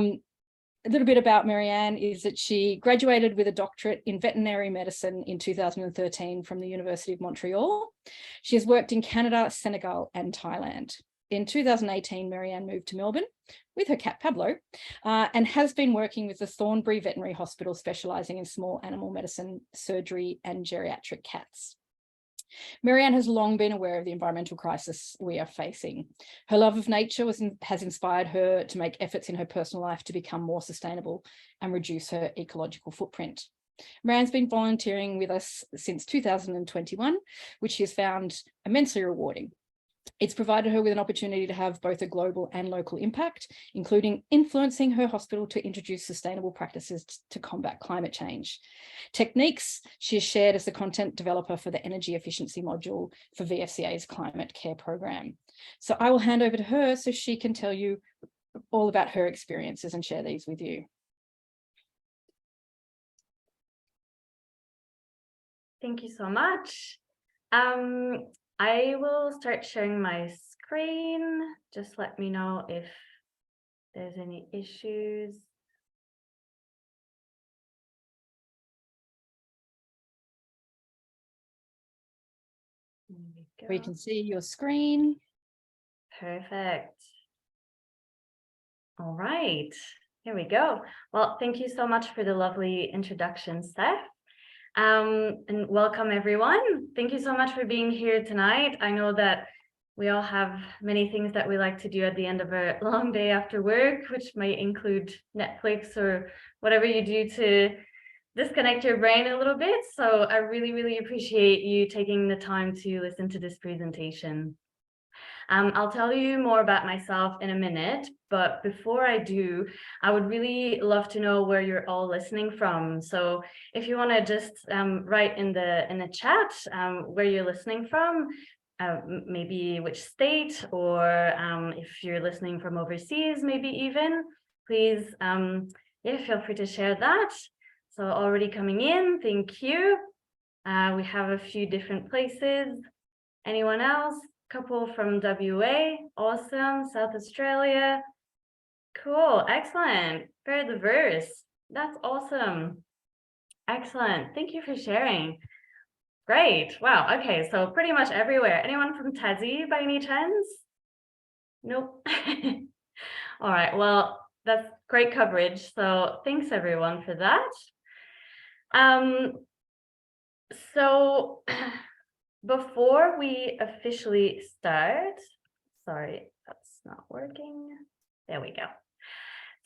A little bit about Mariane is that she graduated with a doctorate in veterinary medicine in 2013 from the University of Montreal. She has worked in Canada, Senegal, and Thailand. In 2018, Mariane moved to Melbourne with her cat Pablo and has been working with the Thornbury Veterinary Hospital, specialising in small animal medicine, surgery, and geriatric cats. Mariane has long been aware of the environmental crisis we are facing. Her love of nature has inspired her to make efforts in her personal life to become more sustainable and reduce her ecological footprint. Marianne's been volunteering with us since 2021, which she has found immensely rewarding. It's provided her with an opportunity to have both a global and local impact, including influencing her hospital to introduce sustainable practices to combat climate change. Techniques she has shared as the content developer for the energy efficiency module for VfCA's climate care program. So I will hand over to her so she can tell you all about her experiences and share these with you. Thank you so much. I will start sharing my screen. Just let me know if there's any issues. We can see your screen. Perfect. All right, here we go. Well, thank you so much for the lovely introduction, Steph. And welcome everyone. Thank you so much for being here tonight. I know that we all have many things that we like to do at the end of a long day after work, which might include Netflix or whatever you do to disconnect your brain a little bit. So I really, really appreciate you taking the time to listen to this presentation. I'll tell you more about myself in a minute, but before I do, I would really love to know where you're all listening from. So if you want to just write in the chat where you're listening from, maybe which state, or if you're listening from overseas, maybe even, please, yeah, feel free to share that. So already coming in, thank you. We have a few different places. Anyone else? Couple from WA, awesome. South Australia, cool, excellent, very diverse. That's awesome, excellent. Thank you for sharing. Great, wow, okay, so pretty much everywhere. Anyone from Tassie by any chance? Nope. All right, well, that's great coverage. So thanks everyone for that. Before we officially start, sorry, that's not working. There we go.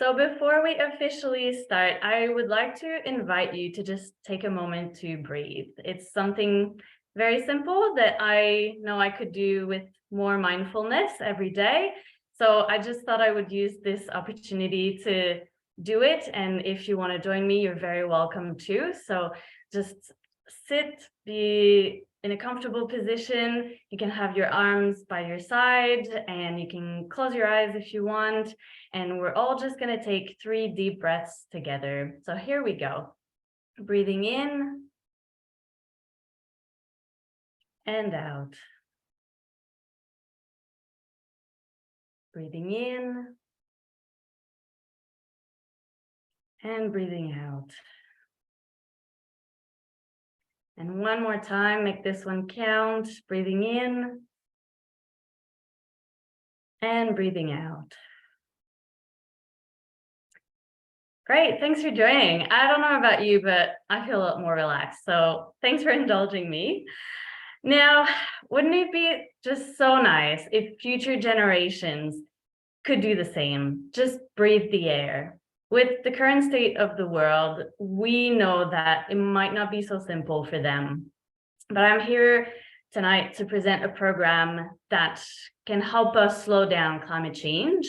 So before we officially start, I would like to invite you to just take a moment to breathe. It's something very simple that I know I could do with more mindfulness every day. So I just thought I would use this opportunity to do it. And if you want to join me, you're very welcome too. So just sit, be in a comfortable position. You can have your arms by your side and you can close your eyes if you want. And we're all just going to take 3 deep breaths together. So here we go. Breathing in and out. Breathing in and breathing out. And one more time, make this one count. Breathing in and breathing out. Great, thanks for joining. I don't know about you, but I feel a lot more relaxed. So thanks for indulging me. Now, wouldn't it be just so nice if future generations could do the same? Just breathe the air. With the current state of the world, we know that it might not be so simple for them. But I'm here tonight to present a program that can help us slow down climate change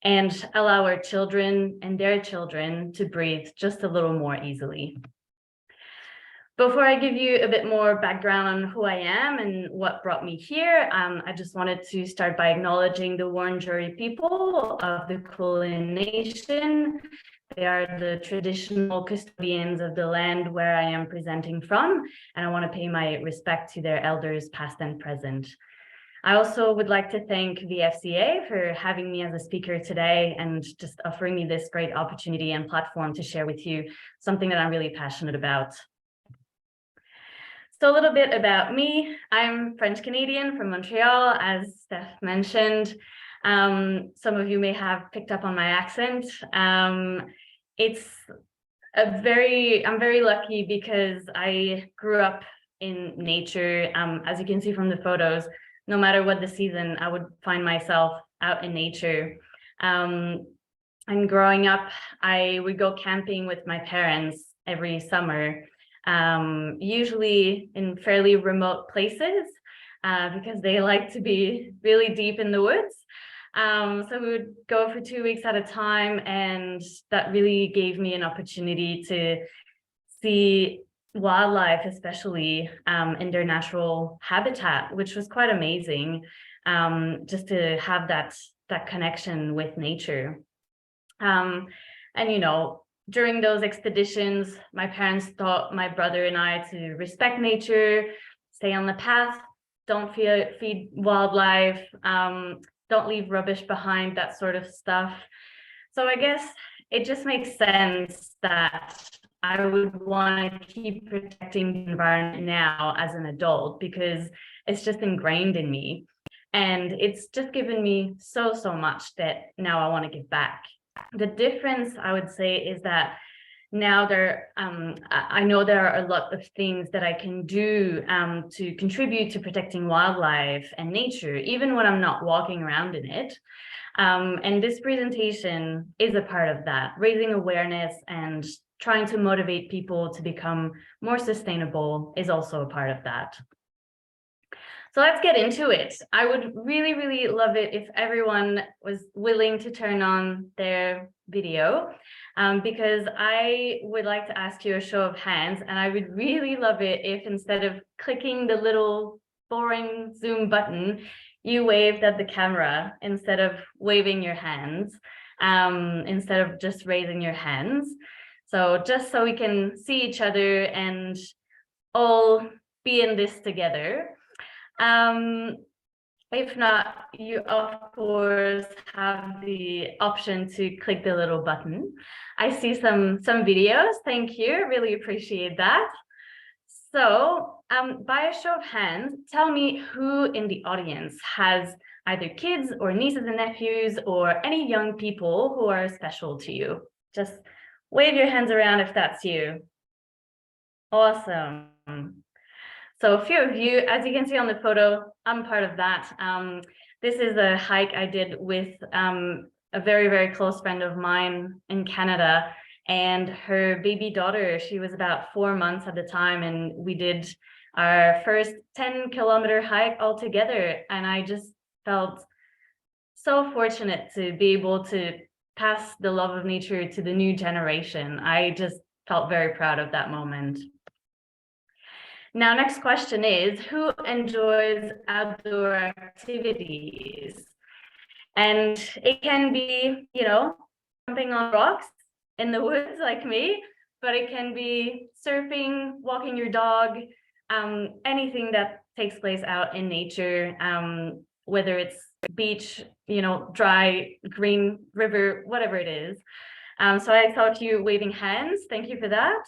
and allow our children and their children to breathe just a little more easily. Before I give you a bit more background on who I am and what brought me here, I just wanted to start by acknowledging the Wurundjeri people of the Kulin Nation. They are the traditional custodians of the land where I am presenting from, and I want to pay my respect to their elders, past and present. I also would like to thank VfCA for having me as a speaker today and just offering me this great opportunity and platform to share with you something that I'm really passionate about. So a little bit about me. I'm French-Canadian from Montreal, as Steph mentioned. Some of you may have picked up on my accent. I'm very lucky because I grew up in nature. As you can see from the photos, no matter what the season, I would find myself out in nature. And growing up, I would go camping with my parents every summer, usually in fairly remote places, because they like to be really deep in the woods. So we would go for 2 weeks at a time, and that really gave me an opportunity to see wildlife, especially in their natural habitat, which was quite amazing, just to have that connection with nature. And you know, during those expeditions, my parents taught my brother and I to respect nature, stay on the path, don't feed wildlife, don't leave rubbish behind, that sort of stuff. So I guess it just makes sense that I would want to keep protecting the environment now as an adult, because it's just ingrained in me. And it's just given me so much that now I want to give back. The difference, I would say, is that now I know there are a lot of things that I can do to contribute to protecting wildlife and nature, even when I'm not walking around in it. And this presentation is a part of that, raising awareness and trying to motivate people to become more sustainable is also a part of that. So let's get into it. I would really love it if everyone was willing to turn on their video, because I would like to ask you a show of hands, and I would really love it if instead of clicking the little boring Zoom button, you waved at the camera instead of waving your hands, instead of just raising your hands. So just so we can see each other and all be in this together. If not, you of course have the option to click the little button. I see some videos. Thank you. Really appreciate that. So by a show of hands, tell me who in the audience has either kids or nieces and nephews or any young people who are special to you. Just wave your hands around if that's you. Awesome. So a few of you, as you can see on the photo, I'm part of that. This is a hike I did with a very close friend of mine in Canada, and her baby daughter. She was about 4 months at the time, and we did our first 10-kilometer hike all together. And I just felt so fortunate to be able to pass the love of nature to the new generation. I just felt very proud of that moment. Now, next question is, who enjoys outdoor activities? And it can be, you know, jumping on rocks in the woods like me, but it can be surfing, walking your dog, anything that takes place out in nature, whether it's beach, you know, dry, green, river, whatever it is. So I saw you waving hands. Thank you for that.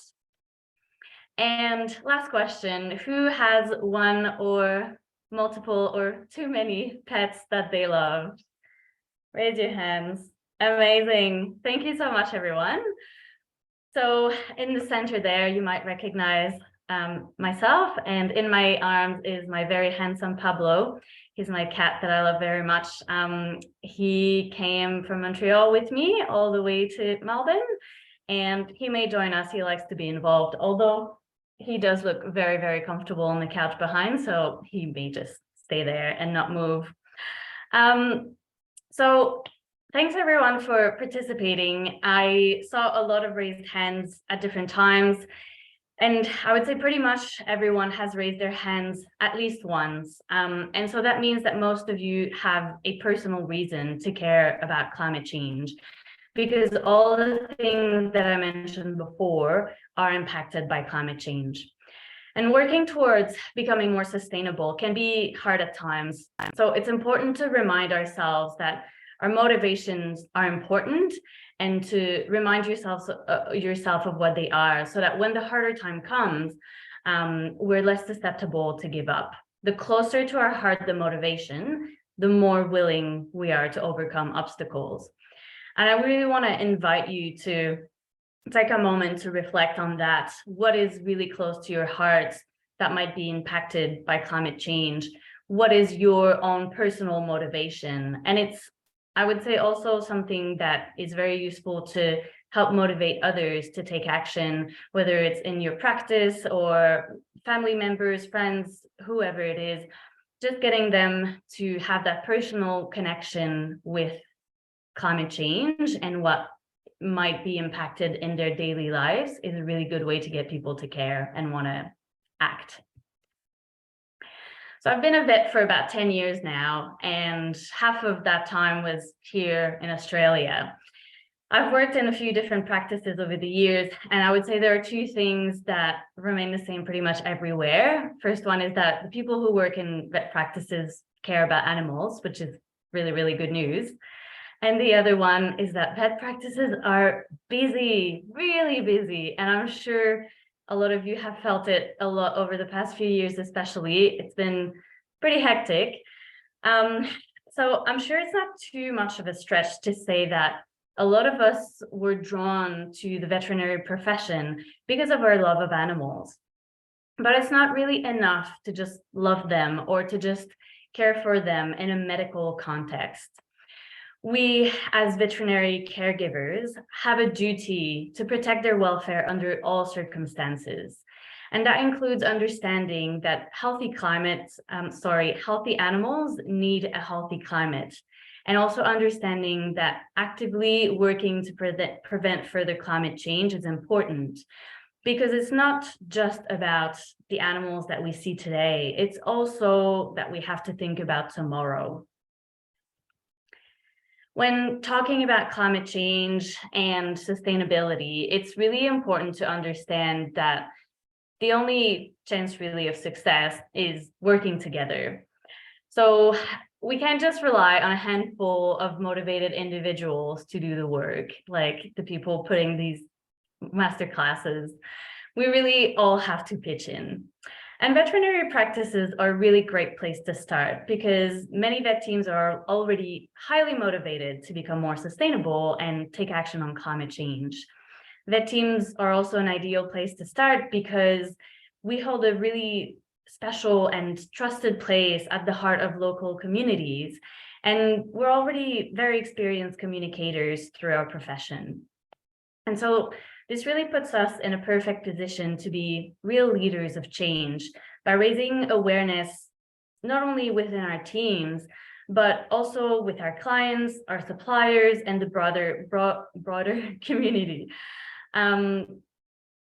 And last question, who has one or multiple or too many pets that they love? Raise your hands. Amazing. Thank you so much, everyone. So in the center there, you might recognize myself, and in my arms is my very handsome Pablo. He's my cat that I love very much. He came from Montreal with me all the way to Melbourne, and he may join us. He likes to be involved, although he does look very comfortable on the couch behind, so he may just stay there and not move. So thanks everyone for participating. I saw a lot of raised hands at different times, and I would say pretty much everyone has raised their hands at least once. And so that means that most of you have a personal reason to care about climate change, because all the things that I mentioned before are impacted by climate change. And working towards becoming more sustainable can be hard at times. So it's important to remind ourselves that our motivations are important, and to remind yourself of what they are, so that when the harder time comes, we're less susceptible to give up. The closer to our heart the motivation, the more willing we are to overcome obstacles. And I really want to invite you to take a moment to reflect on that. What is really close to your heart that might be impacted by climate change? What is your own personal motivation? And it's, I would say, also something that is very useful to help motivate others to take action, whether it's in your practice or family members, friends, whoever it is. Just getting them to have that personal connection with climate change and what might be impacted in their daily lives is a really good way to get people to care and want to act. So I've been a vet for about 10 years now, and half of that time was here in Australia. I've worked in a few different practices over the years, and I would say there are two things that remain the same pretty much everywhere. First one is that the people who work in vet practices care about animals, which is really, really good news. And the other one is that vet practices are busy, really busy. And I'm sure a lot of you have felt it a lot over the past few years, especially. It's been pretty hectic. So I'm sure it's not too much of a stretch to say that a lot of us were drawn to the veterinary profession because of our love of animals. But it's not really enough to just love them or to just care for them in a medical context. We, as veterinary caregivers, have a duty to protect their welfare under all circumstances. And that includes understanding that healthy animals need a healthy climate. And also understanding that actively working to prevent further climate change is important, because it's not just about the animals that we see today, it's also that we have to think about tomorrow. When talking about climate change and sustainability, it's really important to understand that the only chance really of success is working together. So we can't just rely on a handful of motivated individuals to do the work, like the people putting these master classes. We really all have to pitch in. And veterinary practices are a really great place to start, because many vet teams are already highly motivated to become more sustainable and take action on climate change. Vet teams are also an ideal place to start because we hold a really special and trusted place at the heart of local communities, and we're already very experienced communicators through our profession. And so this really puts us in a perfect position to be real leaders of change by raising awareness, not only within our teams, but also with our clients, our suppliers, and the broader community.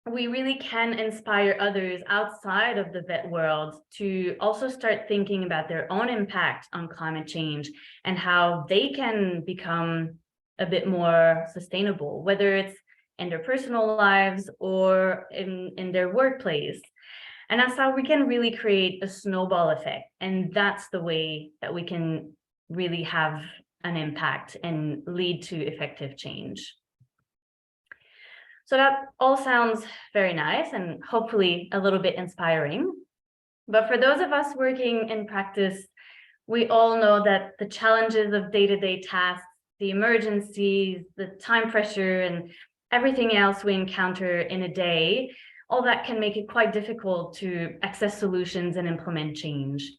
We really can inspire others outside of the vet world to also start thinking about their own impact on climate change and how they can become a bit more sustainable, whether it's in their personal lives or in their workplace. And that's how we can really create a snowball effect. And that's the way that we can really have an impact and lead to effective change. So that all sounds very nice and hopefully a little bit inspiring. But for those of us working in practice, we all know that the challenges of day-to-day tasks, the emergencies, the time pressure, and everything else we encounter in a day, all that can make it quite difficult to access solutions and implement change.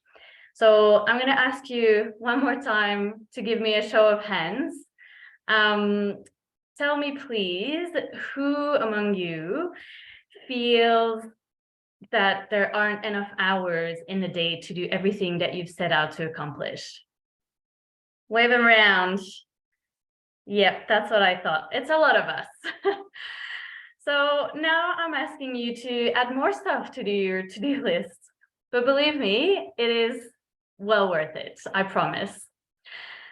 So I'm going to ask you one more time to give me a show of hands. Tell me, please, who among you feels that there aren't enough hours in the day to do everything that you've set out to accomplish? Wave them around. Yep, that's what I thought. It's a lot of us. So now I'm asking you to add more stuff to your to-do list. But believe me, it is well worth it, I promise.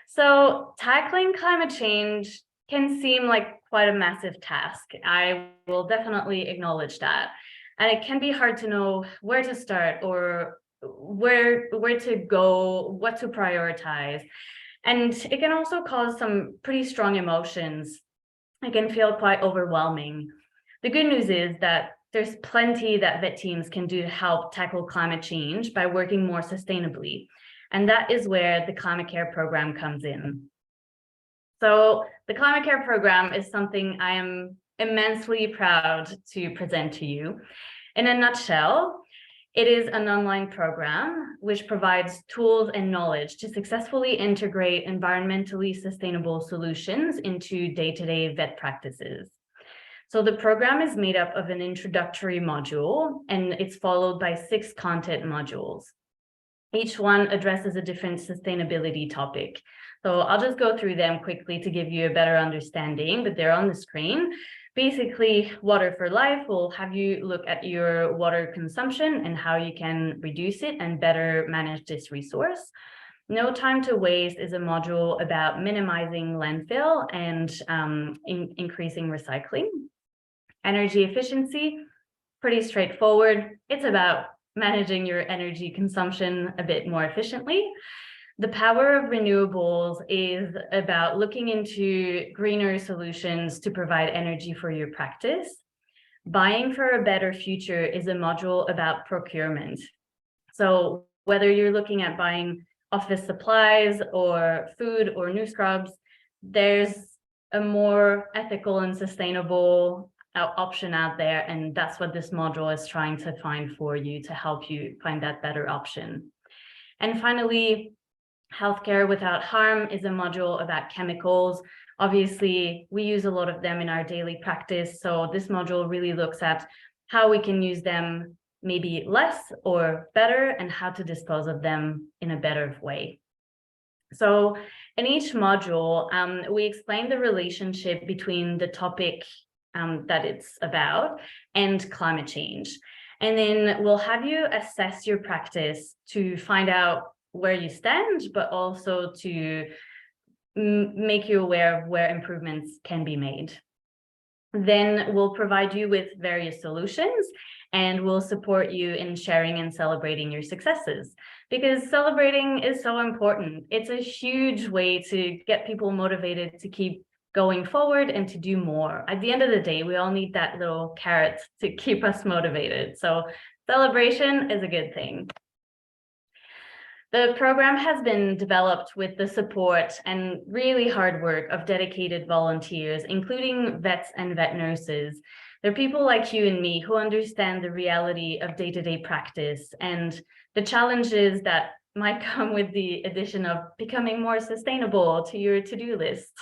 So tackling climate change can seem like quite a massive task. I will definitely acknowledge that. And it can be hard to know where to start or where to go, what to prioritize. And it can also cause some pretty strong emotions. It can feel quite overwhelming. The good news is that there's plenty that vet teams can do to help tackle climate change by working more sustainably. And that is where the Climate Care program comes in. So the Climate Care program is something I am immensely proud to present to you. In a nutshell, it is an online program which provides tools and knowledge to successfully integrate environmentally sustainable solutions into day-to-day vet practices. So the program is made up of an introductory module, and it's followed by 6 content modules. Each one addresses a different sustainability topic. So I'll just go through them quickly to give you a better understanding, but they're on the screen. Basically, Water for Life will have you look at your water consumption and how you can reduce it and better manage this resource. No Time to Waste is a module about minimizing landfill and increasing recycling. Energy efficiency, pretty straightforward. It's about managing your energy consumption a bit more efficiently. The Power of Renewables is about looking into greener solutions to provide energy for your practice. Buying for a Better Future is a module about procurement. So whether you're looking at buying office supplies or food or new scrubs, there's a more ethical and sustainable option out there, and that's what this module is trying to find for you to help you find that better option. And finally, Healthcare Without Harm is a module about chemicals. Obviously, we use a lot of them in our daily practice, so this module really looks at how we can use them maybe less or better, and how to dispose of them in a better way. So in each module, we explain the relationship between the topic that it's about and climate change. And then we'll have you assess your practice to find out where you stand, but also to make you aware of where improvements can be made. Then we'll provide you with various solutions, and we'll support you in sharing and celebrating your successes, because celebrating is so important. It's a huge way to get people motivated to keep going forward and to do more. At the end of the day, we all need that little carrot to keep us motivated. So celebration is a good thing. The program has been developed with the support and really hard work of dedicated volunteers, including vets and vet nurses. They're people like you and me who understand the reality of day-to-day practice and the challenges that might come with the addition of becoming more sustainable to your to-do list.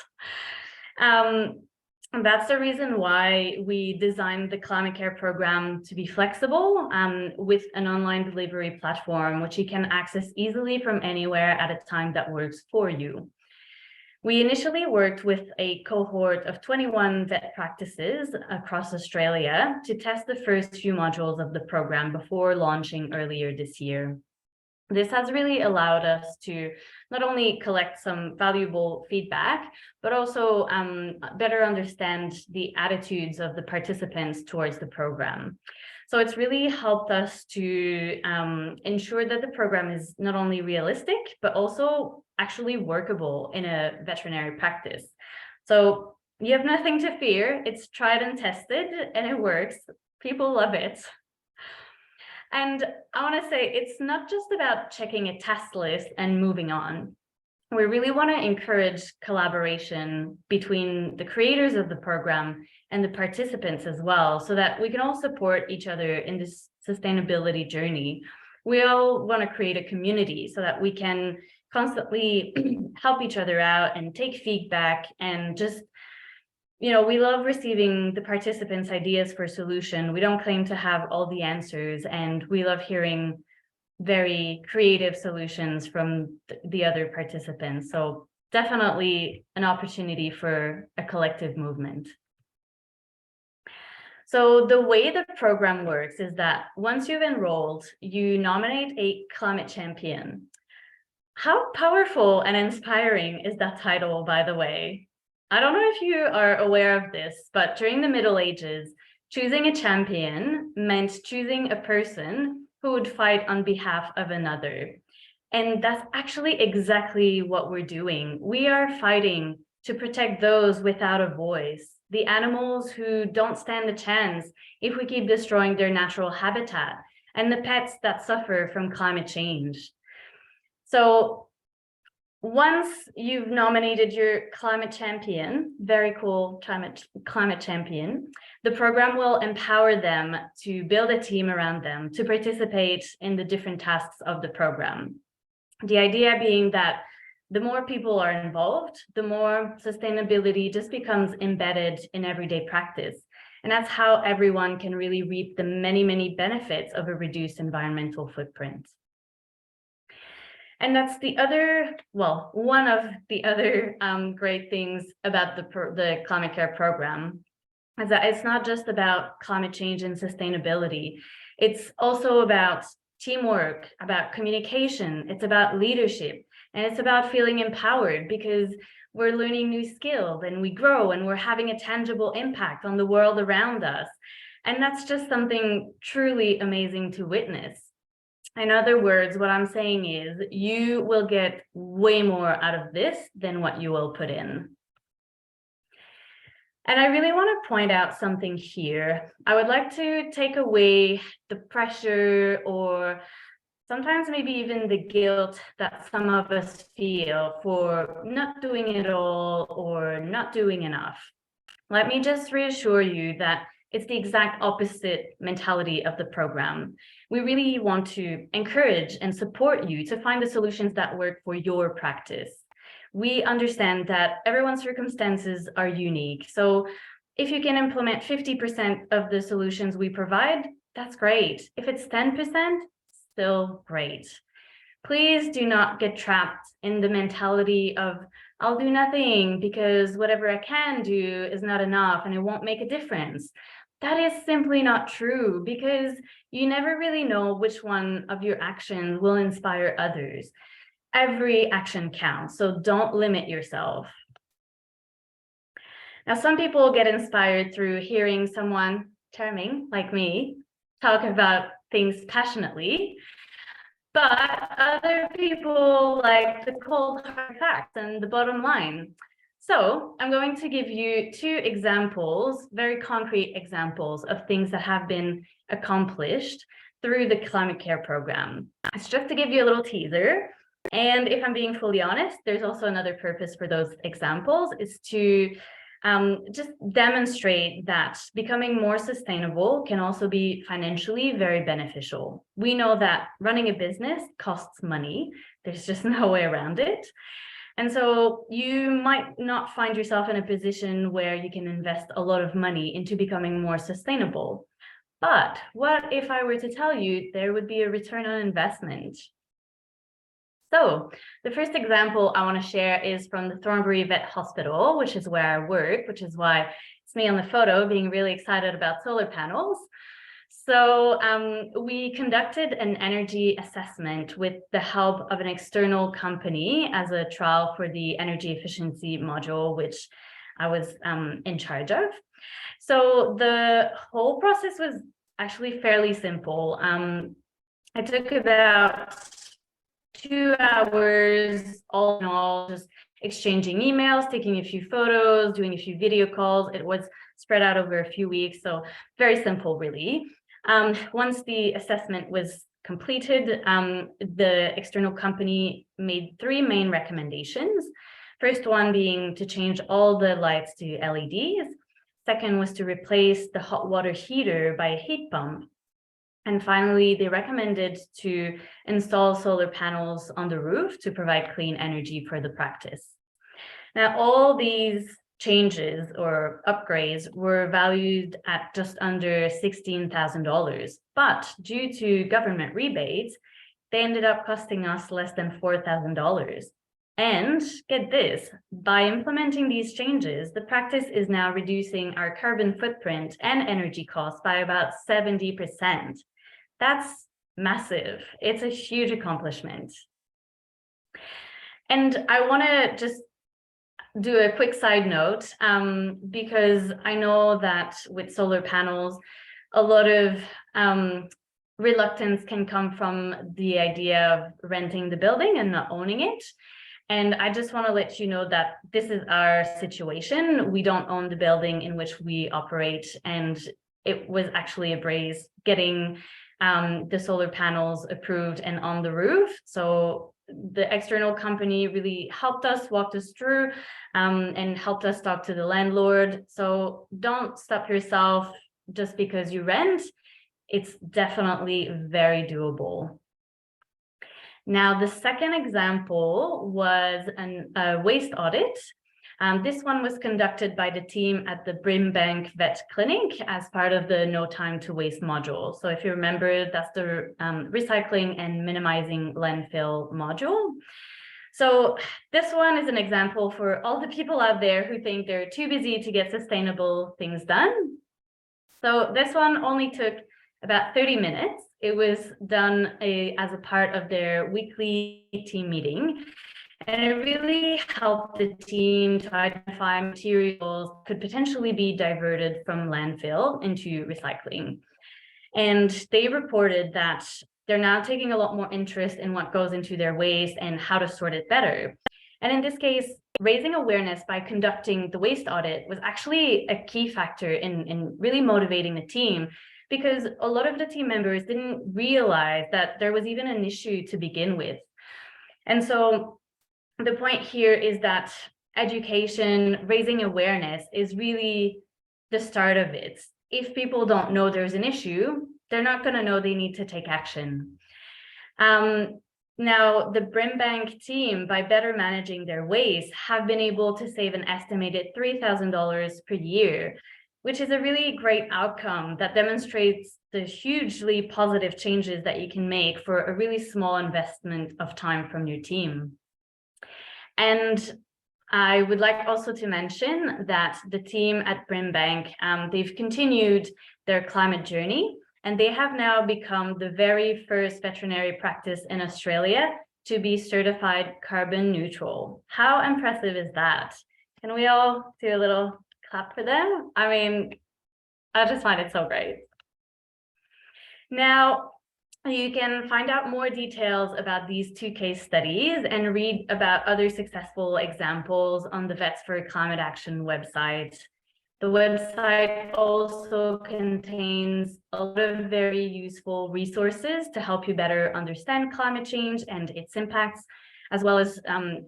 That's the reason why we designed the Climate Care program to be flexible with an online delivery platform, which you can access easily from anywhere at a time that works for you. We initially worked with a cohort of 21 vet practices across Australia to test the first few modules of the program before launching earlier this year. This has really allowed us to not only collect some valuable feedback, but also better understand the attitudes of the participants towards the program. So it's really helped us to ensure that the program is not only realistic, but also actually workable in a veterinary practice. So you have nothing to fear. It's tried and tested, and it works. People love it. And I want to say, it's not just about checking a task list and moving on. We really want to encourage collaboration between the creators of the program and the participants as well, so that we can all support each other in this sustainability journey. We all want to create a community so that we can constantly help each other out and take feedback, and just, you know, we love receiving the participants' ideas for solution. We don't claim to have all the answers, and we love hearing very creative solutions from the other participants. So definitely an opportunity for a collective movement. So the way the program works is that once you've enrolled, you nominate a climate champion. How powerful and inspiring is that title, by the way? I don't know if you are aware of this, but during the Middle Ages, Choosing a champion meant choosing a person who would fight on behalf of another. And that's actually exactly what we're doing. We are fighting to protect those without a voice, the animals who don't stand a chance if we keep destroying their natural habitat, and the pets that suffer from climate change. So once you've nominated your climate champion, very cool climate champion, the program will empower them to build a team around them to participate in the different tasks of the program. The idea being that the more people are involved, the more sustainability just becomes embedded in everyday practice. And that's how everyone can really reap the many, many benefits of a reduced environmental footprint. And that's the other, well, one of the other great things about the Climate Care program is that it's not just about climate change and sustainability. It's also about teamwork, about communication, it's about leadership, and it's about feeling empowered because we're learning new skills and we grow and we're having a tangible impact on the world around us. And that's just something truly amazing to witness. In other words, what I'm saying is you will get way more out of this than what you will put in. And I really want to point out something here. I would like to take away the pressure or sometimes maybe even the guilt that some of us feel for not doing it all or not doing enough. Let me just reassure you that it's the exact opposite mentality of the program. We really want to encourage and support you to find the solutions that work for your practice. We understand that everyone's circumstances are unique. So if you can implement 50% of the solutions we provide, that's great. If it's 10%, still great. Please do not get trapped in the mentality of, I'll do nothing because whatever I can do is not enough and it won't make a difference. That is simply not true because you never really know which one of your actions will inspire others. Every action counts, so don't limit yourself. Now, some people get inspired through hearing someone charming like me talk about things passionately, but other people like the cold hard facts and the bottom line. So I'm going to give you two examples, very concrete examples of things that have been accomplished through the Climate Care program. It's just to give you a little teaser. And if I'm being fully honest, there's also another purpose for those examples, is to just demonstrate that becoming more sustainable can also be financially very beneficial. We know that running a business costs money. There's just no way around it. And so you might not find yourself in a position where you can invest a lot of money into becoming more sustainable. But what if I were to tell you there would be a return on investment? So the first example I want to share is from the Thornbury Vet Hospital, which is where I work, which is why it's me on the photo being really excited about solar panels. So we conducted an energy assessment with the help of an external company as a trial for the energy efficiency module, which I was in charge of. So the whole process was actually fairly simple. It took about 2 hours all in all, just exchanging emails, taking a few photos, doing a few video calls. It was spread out over a few weeks, so very simple, really. Once the assessment was completed, the external company made 3 main recommendations. First one being to change all the lights to LEDs. Second was to replace the hot water heater by a heat pump. And finally, they recommended to install solar panels on the roof to provide clean energy for the practice. Now, all these changes or upgrades were valued at just under $16,000, but due to government rebates, they ended up costing us less than $4,000. And get this, by implementing these changes, the practice is now reducing our carbon footprint and energy costs by about 70%. That's massive. It's a huge accomplishment. And I want to just do a quick side note, because I know that with solar panels, a lot of reluctance can come from the idea of renting the building and not owning it. And I just want to let you know that this is our situation. We don't own the building in which we operate, and it was actually a breeze getting the solar panels approved and on the roof. So the external company really helped us, walked us through, and helped us talk to the landlord. So don't stop yourself just because you rent. It's definitely very doable. Now, the second example was a waste audit. This one was conducted by the team at the Brimbank Vet Clinic as part of the No Time to Waste module. So if you remember, that's the recycling and minimizing landfill module. So this one is an example for all the people out there who think they're too busy to get sustainable things done. So this one only took about 30 minutes. It was done as a part of their weekly team meeting. And it really helped the team to identify materials could potentially be diverted from landfill into recycling. And they reported that they're now taking a lot more interest in what goes into their waste and how to sort it better. And in this case, raising awareness by conducting the waste audit was actually a key factor in really motivating the team, because a lot of the team members didn't realize that there was even an issue to begin with. And so the point here is that education, raising awareness is really the start of it. If people don't know there's an issue, they're not going to know they need to take action. Now, the Brimbank team, by better managing their waste, have been able to save an estimated $3,000 per year, which is a really great outcome that demonstrates the hugely positive changes that you can make for a really small investment of time from your team. And I would like also to mention that the team at Brimbank, they've continued their climate journey, and they have now become the very first veterinary practice in Australia to be certified carbon neutral. How impressive is that? Can we all do a little clap for them? I mean, I just find it so great. Now, you can find out more details about these two case studies and read about other successful examples on the Vets for Climate Action website. The website also contains a lot of very useful resources to help you better understand climate change and its impacts, as well as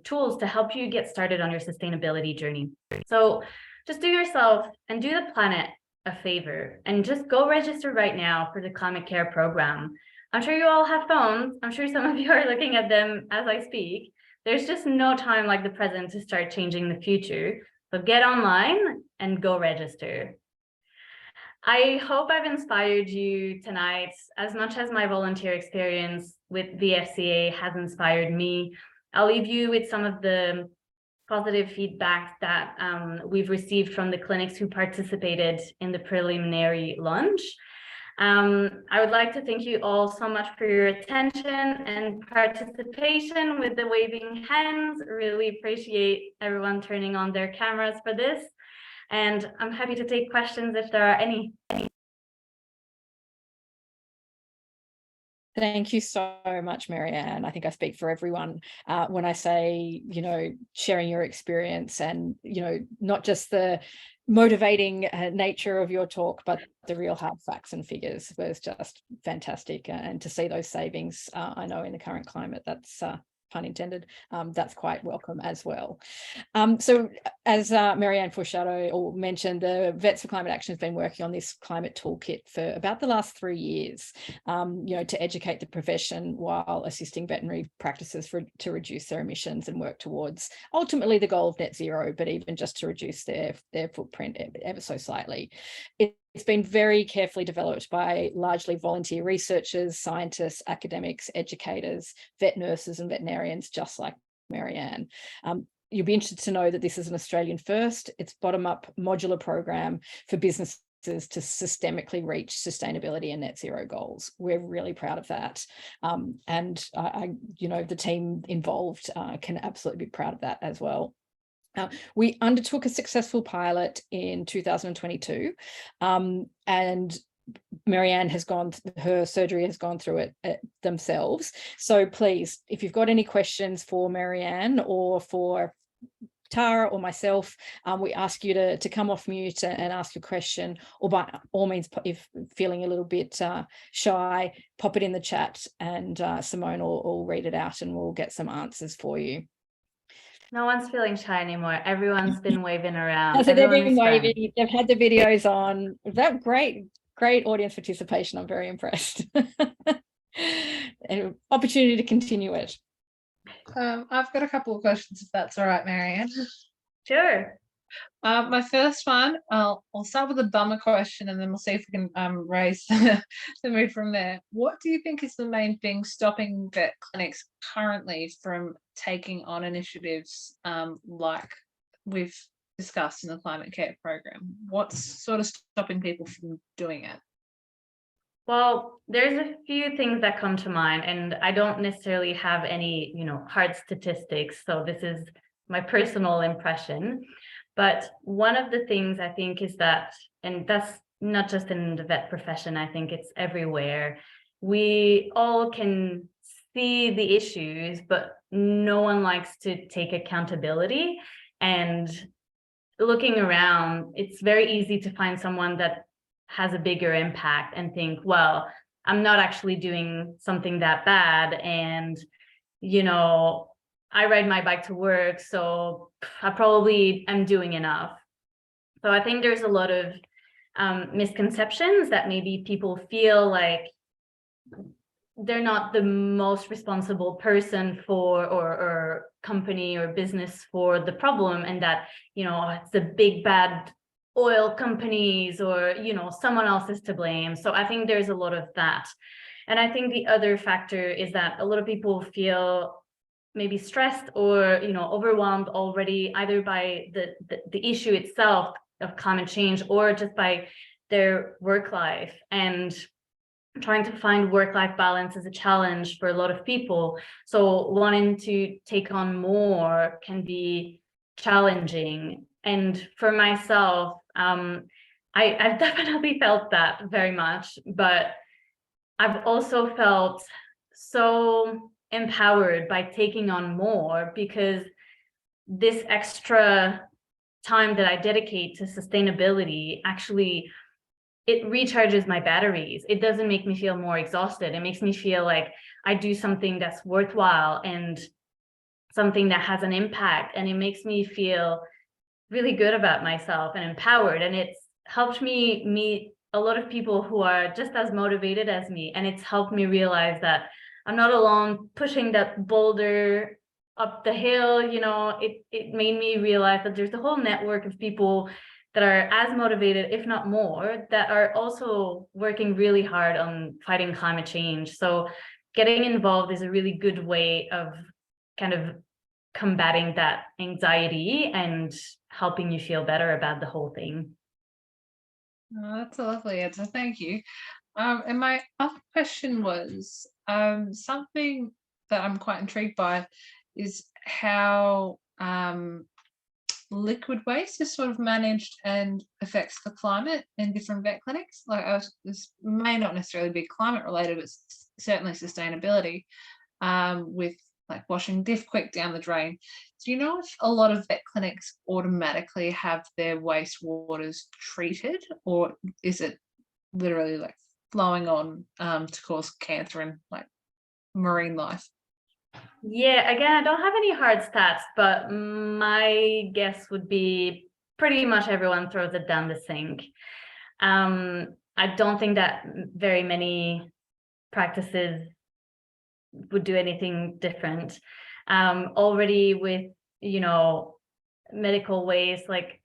tools to help you get started on your sustainability journey. So just do yourself and do the planet a favor and just go register right now for the Climate Care program. I'm sure you all have phones. I'm sure some of you are looking at them as I speak. There's just no time like the present to start changing the future. So get online and go register. I hope I've inspired you tonight as much as my volunteer experience with VfCA has inspired me. I'll leave you with some of the positive feedback that we've received from the clinics who participated in the preliminary launch. I would like to thank you all so much for your attention and participation with the waving hands. Really appreciate everyone turning on their cameras for this. And I'm happy to take questions if there are any. Thank you so much, Marianne. I think I speak for everyone when I say, sharing your experience and, not just the motivating nature of your talk, but the real hard facts and figures was just fantastic. And to see those savings, I know in the current climate, that's pun intended, that's quite welcome as well. So as Marianne foreshadowed or mentioned, the Vets for Climate Action has been working on this climate toolkit for about the last 3 years, to educate the profession while assisting veterinary practices to reduce their emissions and work towards ultimately the goal of net zero, but even just to reduce their footprint ever so slightly. It's been very carefully developed by largely volunteer researchers, scientists, academics, educators, vet nurses and veterinarians, just like Marianne. You'll be interested to know that this is an Australian first. It's bottom-up modular program for businesses to systemically reach sustainability and net zero goals. We're really proud of that. And the team involved can absolutely be proud of that as well. We undertook a successful pilot in 2022, and Marianne has her surgery has gone through it themselves. So please, if you've got any questions for Marianne or for Tara or myself, we ask you to come off mute and ask a question, or by all means, if feeling a little bit shy, pop it in the chat, and Simone will read it out and we'll get some answers for you. No one's feeling shy anymore. Everyone's been waving around. So they've been waving. They've had the videos on. That great audience participation. I'm very impressed. An opportunity to continue it. I've got a couple of questions, if that's all right, Marianne. Sure. My first one, I'll start with a bummer question, and then we'll see if we can raise the mood from there. What do you think is the main thing stopping vet clinics currently from taking on initiatives like we've discussed in the Climate Care program? What's sort of stopping people from doing it? Well, there's a few things that come to mind, and I don't necessarily have any, hard statistics. So this is my personal impression. But one of the things I think is that, and that's not just in the vet profession, I think it's everywhere, we all can see the issues, but no one likes to take accountability. And looking around, it's very easy to find someone that has a bigger impact and think, well, I'm not actually doing something that bad. And, I ride my bike to work, so I probably am doing enough. So I think there's a lot of misconceptions that maybe people feel like they're not the most responsible person for or company or business for the problem, and that, it's the big bad oil companies or, someone else is to blame. So I think there's a lot of that. And I think the other factor is that a lot of people feel maybe stressed or, overwhelmed already, either by the issue itself of climate change or just by their work life. And trying to find work-life balance is a challenge for a lot of people. So wanting to take on more can be challenging. And for myself, I've definitely felt that very much, but I've also felt so empowered by taking on more, because this extra time that I dedicate to sustainability, actually, it recharges my batteries. It doesn't make me feel more exhausted. It makes me feel like I do something that's worthwhile and something that has an impact, and it makes me feel really good about myself and empowered. And it's helped me meet a lot of people who are just as motivated as me, and it's helped me realize that I'm not alone pushing that boulder up the hill. It made me realize that there's a whole network of people that are as motivated, if not more, that are also working really hard on fighting climate change. So getting involved is a really good way of kind of combating that anxiety and helping you feel better about the whole thing. Oh, that's a lovely answer. Thank you. And my other question was, something that I'm quite intrigued by is how liquid waste is sort of managed and affects the climate in different vet clinics. Like, this may not necessarily be climate related, but certainly sustainability, with like washing diff quick down the drain. Do you know if a lot of vet clinics automatically have their wastewaters treated, or is it literally like flowing on to cause cancer and like marine life? Yeah, again, I don't have any hard stats, but my guess would be pretty much everyone throws it down the sink. I don't think that very many practices would do anything different. Already with, medical waste, like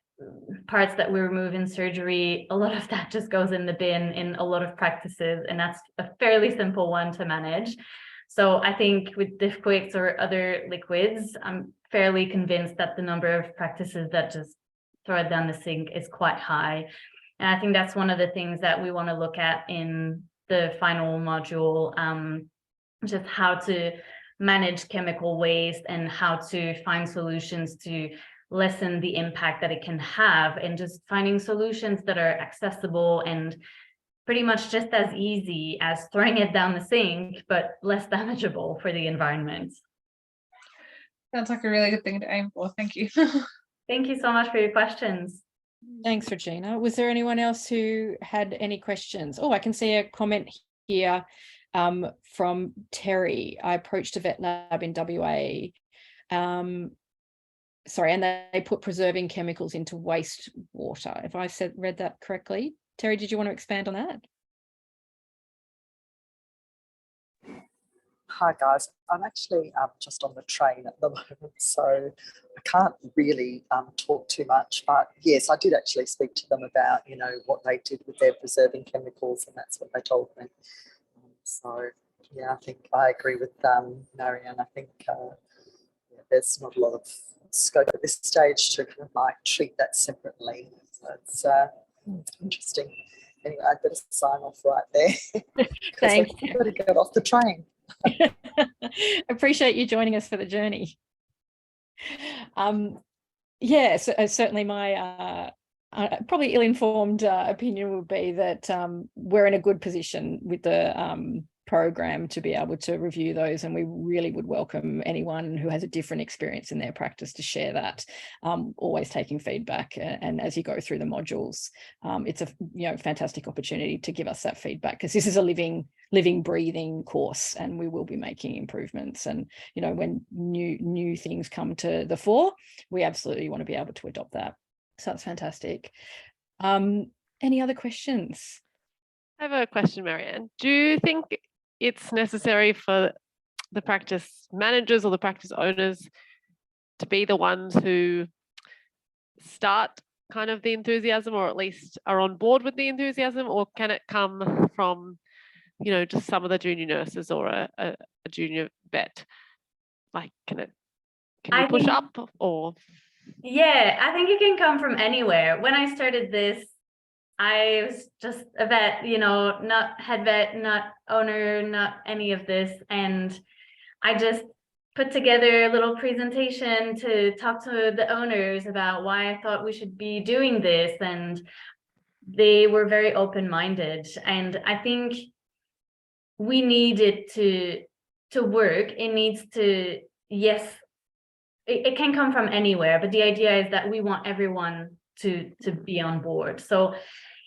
parts that we remove in surgery, a lot of that just goes in the bin in a lot of practices, and that's a fairly simple one to manage. So I think with diff quicks or other liquids, I'm fairly convinced that the number of practices that just throw it down the sink is quite high. And I think that's one of the things that we want to look at in the final module, just how to manage chemical waste and how to find solutions to lessen the impact that it can have, and just finding solutions that are accessible and pretty much just as easy as throwing it down the sink, but less damageable for the environment. Sounds like a really good thing to aim for. Thank you. Thank you so much for your questions. Thanks, Regina. Was there anyone else who had any questions? Oh, I can see a comment here from Terry. I approached a vet lab in WA. Sorry, and they put preserving chemicals into wastewater. If I read that correctly. Terry, did you want to expand on that? Hi guys, I'm actually just on the train at the moment, so I can't really talk too much, but yes, I did actually speak to them about, you know, what they did with their preserving chemicals, and that's what they told me. So yeah, I think I agree with Marianne. I think yeah, there's not a lot of scope at this stage to kind of like treat that separately. So it's interesting. Anyway, I better sign off right there. Thanks. I've got to get off the train. Appreciate you joining us for the journey. Yes, certainly my probably ill-informed opinion would be that we're in a good position with the program to be able to review those, and we really would welcome anyone who has a different experience in their practice to share that. Always taking feedback, and as you go through the modules, it's a fantastic opportunity to give us that feedback, because this is a living breathing course, and we will be making improvements. And when new things come to the fore, we absolutely want to be able to adopt that. So that's fantastic. Any other questions? I have a question, Marianne. Do you think it's necessary for the practice managers or the practice owners to be the ones who start kind of the enthusiasm, or at least are on board with the enthusiasm, or can it come from, just some of the junior nurses or a junior vet? Like, can you push up, or? Yeah, I think it can come from anywhere. When I started this, I was just a vet, not head vet, not owner, not any of this. And I just put together a little presentation to talk to the owners about why I thought we should be doing this. And they were very open-minded. And I think we need it to work. It needs to, yes, it can come from anywhere, but the idea is that we want everyone to be on board. So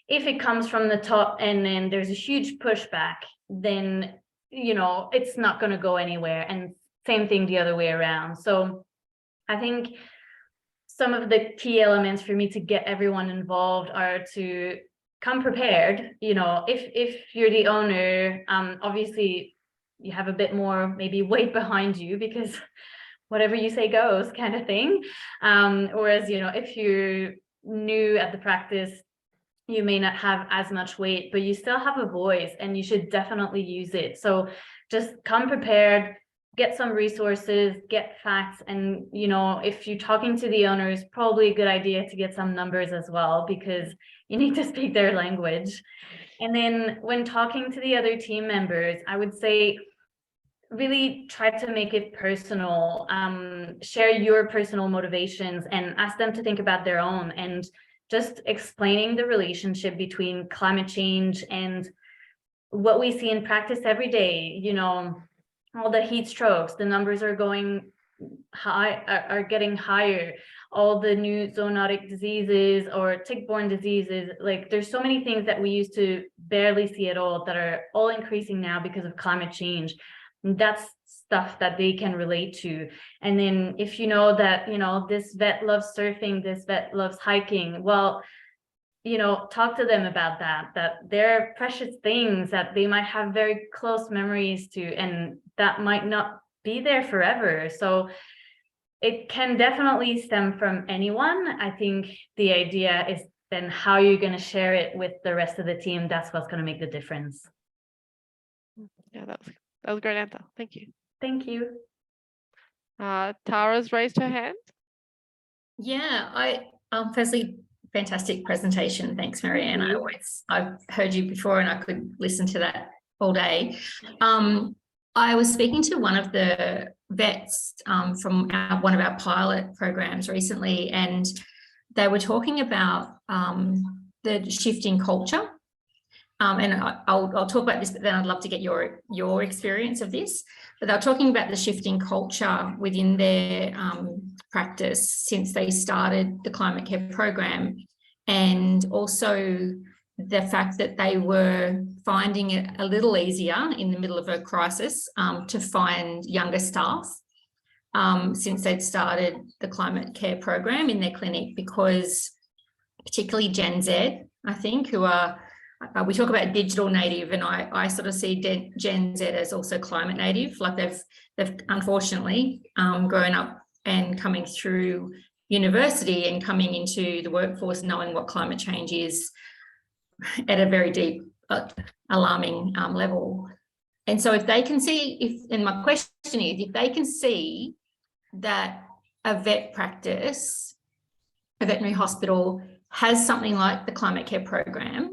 if it comes from the top and then there's a huge pushback, then it's not going to go anywhere, and same thing the other way around. So I think some of the key elements for me to get everyone involved are to come prepared. If you're the owner, obviously you have a bit more maybe weight behind you, because whatever you say goes, kind of thing. Whereas, if you're new at the practice, you may not have as much weight, but you still have a voice, and you should definitely use it. So just come prepared, get some resources, get facts. And, if you're talking to the owners, probably a good idea to get some numbers as well, because you need to speak their language. And then when talking to the other team members, I would say, really try to make it personal, share your personal motivations and ask them to think about their own, and just explaining the relationship between climate change and what we see in practice every day. All the heat strokes, the numbers are going high, are getting higher. All the new zoonotic diseases or tick-borne diseases, like there's so many things that we used to barely see at all that are all increasing now because of climate change. That's stuff that they can relate to. And then if that, this vet loves surfing, this vet loves hiking, well, talk to them about that they're precious things that they might have very close memories to, and that might not be there forever. So it can definitely stem from anyone. I think the idea is then how you're going to share it with the rest of the team. That's what's going to make the difference. Yeah, that was a great answer. Thank you. Thank you. Tara's raised her hand. Yeah, I firstly, fantastic presentation. Thanks, Marianne. I've heard you before, and I could listen to that all day. I was speaking to one of the vets from one of our pilot programs recently, and they were talking about the shifting culture. And I'll talk about this, but then I'd love to get your experience of this. But they're talking about the shifting culture within their practice since they started the climate care program, and also the fact that they were finding it a little easier in the middle of a crisis to find younger staff since they'd started the climate care program in their clinic, because particularly Gen Z, I think, who are, we talk about digital native, and I sort of see Gen Z as also climate native. Like they've unfortunately grown up and coming through university and coming into the workforce knowing what climate change is at a very deep, alarming level. And so if they can see, and my question is, if they can see that a vet practice, a veterinary hospital has something like the climate care program,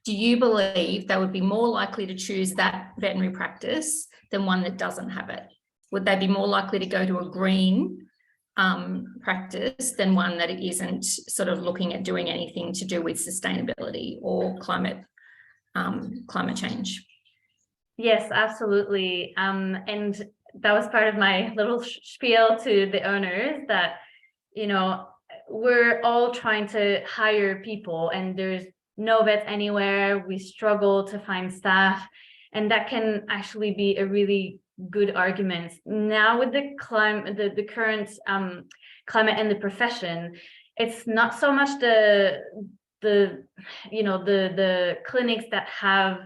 do you believe they would be more likely to choose that veterinary practice than one that doesn't have it? Would they be more likely to go to a green practice than one that isn't sort of looking at doing anything to do with sustainability or climate change? Yes, absolutely. And that was part of my little spiel to the owners that, you know, we're all trying to hire people and there's no vets anywhere. We struggle to find staff, and that can actually be a really good argument. Now with the climate, the current climate and the profession, it's not so much the clinics that have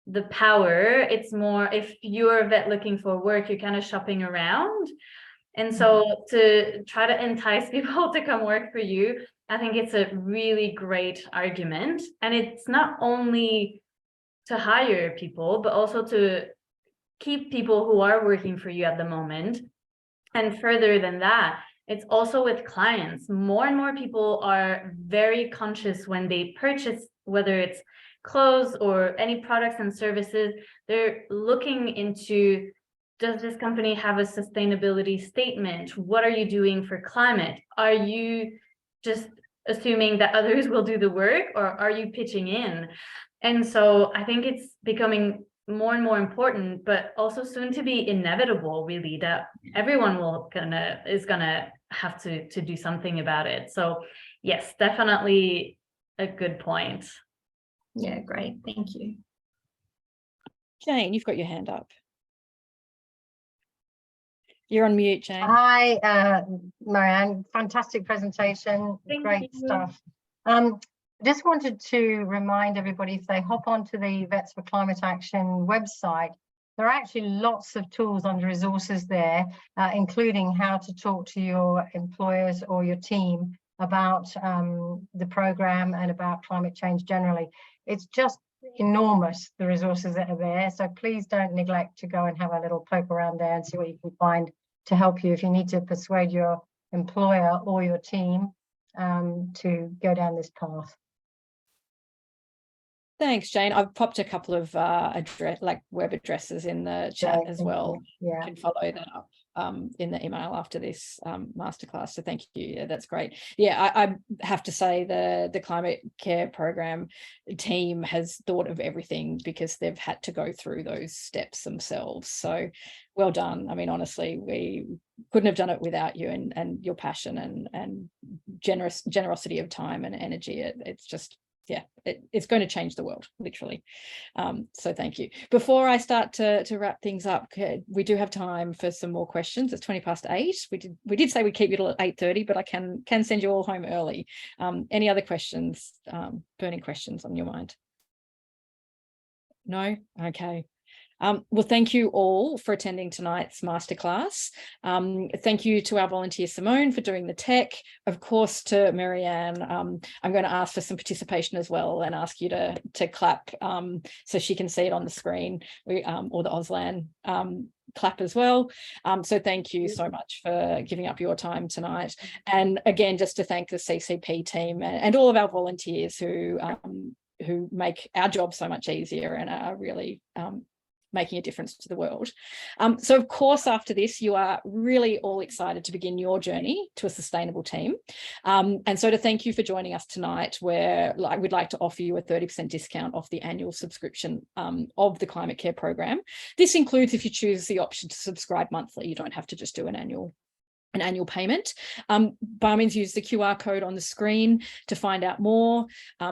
the power. It's more, if you're a vet looking for work, you're kind of shopping around. And so to try to entice people to come work for you, I think it's a really great argument. And it's not only to hire people, but also to keep people who are working for you at the moment. And further than that, it's also with clients. More and more people are very conscious when they purchase, whether it's clothes or any products and services, they're looking into, does this company have a sustainability statement? What are you doing for climate? Are you just assuming that others will do the work, or are you pitching in? And so I think it's becoming more and more important, but also soon to be inevitable, really, that everyone is gonna have to do something about it. So yes, definitely a good point. Yeah, great, thank you. Jane, you've got your hand up. You're on mute, Jane. Hi, Marianne, fantastic presentation, great stuff. Just wanted to remind everybody, if they hop onto the Vets for Climate Action website, there are actually lots of tools under resources there, including how to talk to your employers or your team about the program and about climate change generally. It's just enormous, the resources that are there. So please don't neglect to go and have a little poke around there and see what you can find to help you if you need to persuade your employer or your team to go down this path. Thanks, Jane. I've popped a couple of web addresses in the chat as well. Yeah. You can follow that up in the email after this masterclass. So thank you. Yeah, that's great. Yeah, I have to say the climate care program team has thought of everything because they've had to go through those steps themselves. So well done. I mean, honestly, we couldn't have done it without you and your passion and generosity of time and energy. It's just, yeah, it's going to change the world, literally. So thank you. Before I start to wrap things up, we do have time for some more questions. It's 8:20. We did say we'd keep you till 8:30, but I can send you all home early. Any other questions, burning questions on your mind? No? Okay. Well, thank you all for attending tonight's masterclass. Thank you to our volunteer Simone for doing the tech. Of course, to Marianne, I'm going to ask for some participation as well and ask you to clap so she can see it on the screen, or the Auslan clap as well. So thank you so much for giving up your time tonight. And again, just to thank the CCP team and all of our volunteers who make our job so much easier and are really making a difference to the world. So of course, after this, you are really all excited to begin your journey to a sustainable team. And so to thank you for joining us tonight, where we'd like to offer you a 30% discount off the annual subscription of the Climate Care program. This includes if you choose the option to subscribe monthly. You don't have to just do an annual payment. By all means, use the QR code on the screen to find out more.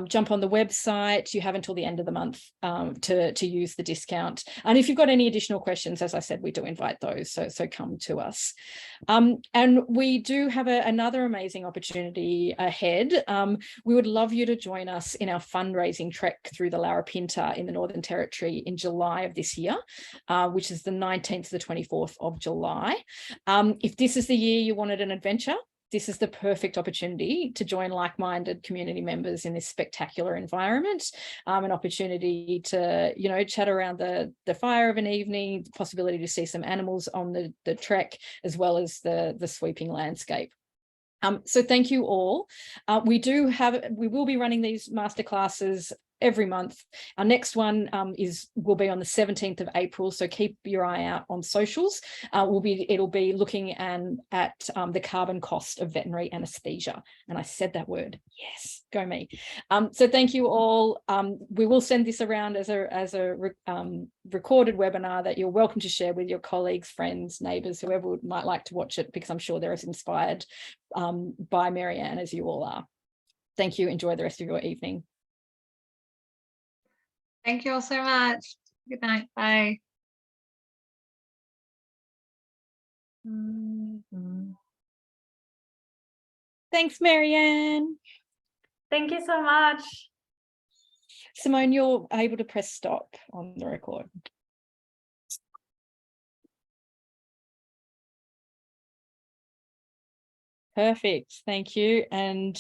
Jump on the website. You have until the end of the month to use the discount. And if you've got any additional questions, as I said, we do invite those, so come to us. And we do have another amazing opportunity ahead. We would love you to join us in our fundraising trek through the Larapinta in the Northern Territory in July of this year, which is the 19th to the 24th of July. If this is the year you wanted an adventure, this is the perfect opportunity to join like-minded community members in this spectacular environment, an opportunity to, you know, chat around the fire of an evening, the possibility to see some animals on the trek, as well as the sweeping landscape. So thank you all. We will be running these masterclasses every month. Our next one will be on the 17th of April, so keep your eye out on socials. It'll be looking at the carbon cost of veterinary anaesthesia, and I said that word. Yes, go me. So thank you all. We will send this around as a recorded webinar that you're welcome to share with your colleagues, friends, neighbours, whoever might like to watch it, because I'm sure they're as inspired by Marianne as you all are. Thank you. Enjoy the rest of your evening. Thank you all so much. Good night. Bye. Thanks, Marianne. Thank you so much. Simone, you're able to press stop on the record. Perfect. Thank you. And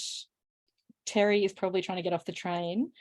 Terry is probably trying to get off the train.